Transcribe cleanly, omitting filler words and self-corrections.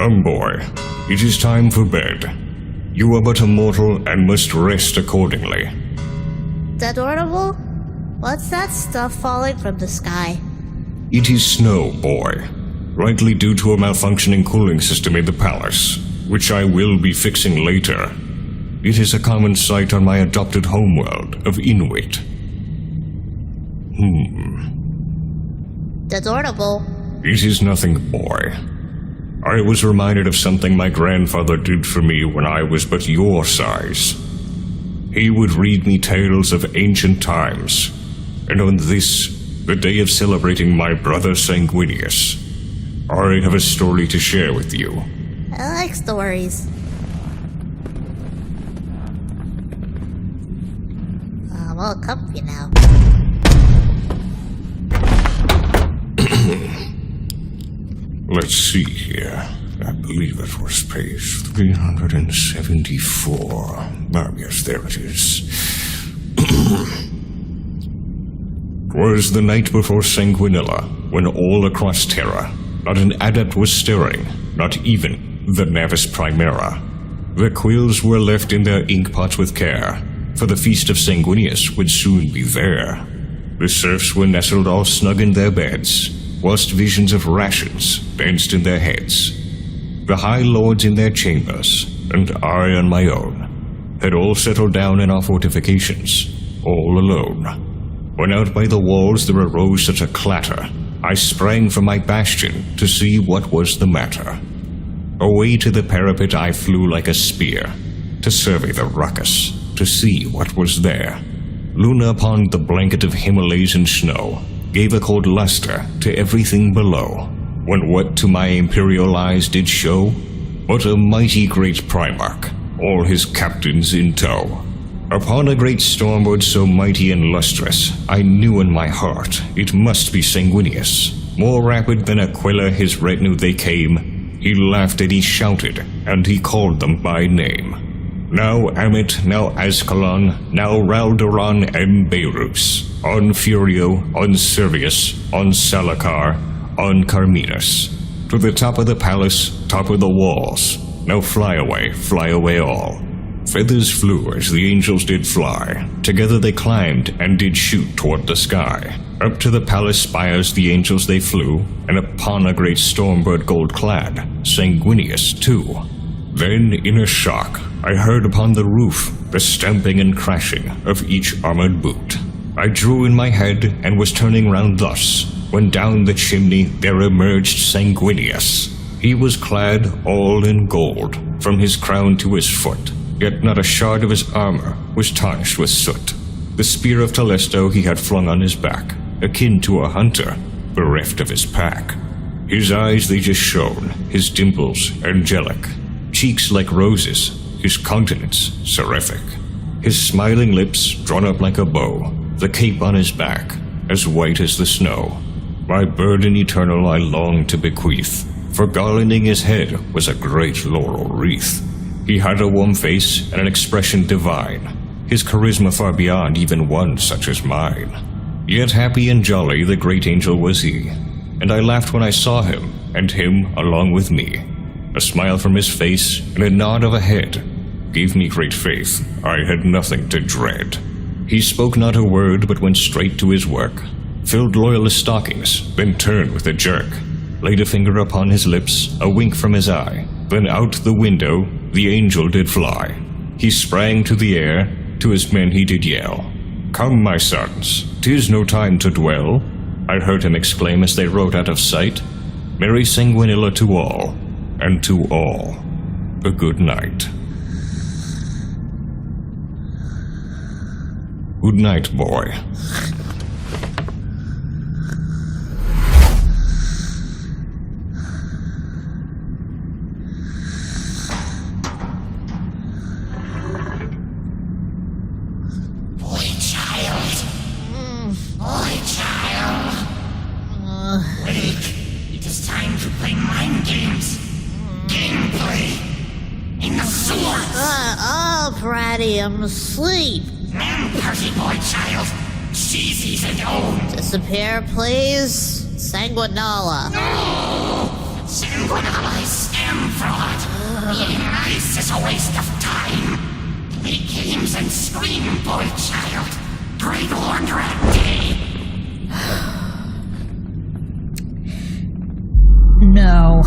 Come, boy, it is time for bed. You are but a mortal and must rest accordingly. Adorable? What's that stuff falling from the sky? It is snow, boy, likely due to a malfunctioning cooling system in the palace, which I will be fixing later. It is a common sight on my adopted homeworld of Inuit. Adorable. It is nothing, boy. I was reminded of something my grandfather did for me when I was but your size. He would read me tales of ancient times, and on this, the day of celebrating my brother Sanguinius, I have a story to share with you. I like stories. I'm all comfy now. Let's see here. I believe it was page 374. Yes, there it is. 'Twas the night before 생귀넬라, when all across Terra, not an adept was stirring, not even the Navis Primera. The quills were left in their inkpots with care, for the feast of Sanguinius would soon be there. The serfs were nestled all snug in their beds, whilst visions of rations danced in their heads. The high lords in their chambers, and I on my own, had all settled down in our fortifications, all alone. When out by the walls there arose such a clatter, I sprang from my bastion to see what was the matter. Away to the parapet I flew like a spear, to survey the ruckus, to see what was there. Luna upon the blanket of Himalayan snow gave a cold luster to everything below, when what to my imperial eyes did show, but a mighty great Primarch, all his captains in tow. Upon a great stormboard so mighty and lustrous, I knew in my heart it must be Sanguinius. More rapid than Aquila his retinue they came. He laughed and he shouted, and he called them by name. Now Amit, now Ascalon, now Raldoron and Beirus, on Furio, on Servius, on Salakar, on Carminus. To the top of the palace, top of the walls, now fly away all. Feathers flew as the angels did fly, together they climbed and did shoot toward the sky. Up to the palace spires the angels they flew, and upon a great stormbird gold-clad, Sanguinius too. Then, in a shock, I heard upon the roof the stamping and crashing of each armored boot. I drew in my head and was turning round thus, when down the chimney there emerged Sanguinius. He was clad all in gold, from his crown to his foot, yet not a shard of his armor was tarnished with soot. The spear of Telesto he had flung on his back, akin to a hunter, bereft of his pack. His eyes they just shone, his dimples angelic, cheeks like roses, his countenance seraphic, his smiling lips drawn up like a bow, the cape on his back, as white as the snow. My burden eternal I longed to bequeath, for garlanding his head was a great laurel wreath. He had a warm face and an expression divine, his charisma far beyond even one such as mine. Yet happy and jolly the great angel was he, and I laughed when I saw him, and him along with me. A smile from his face and a nod of a head gave me great faith I had nothing to dread. He spoke not a word but went straight to his work, filled loyalist stockings, then turned with a jerk, laid a finger upon his lips, a wink from his eye, then out the window the angel did fly. He sprang to the air, to his men he did yell, "Come, my sons, 'tis no time to dwell." I heard him exclaim as they rode out of sight, "Merry Sanguinella to all, and to all a good night." Good night, boy. Bratty, I'm asleep. Man, party boy child. Cheesies and own. Disappear, please. Sanguinella. No! Sanguinella is scam fraud. Being nice is a waste of time. Play games and scream, boy child. Great Laundrat Day. No.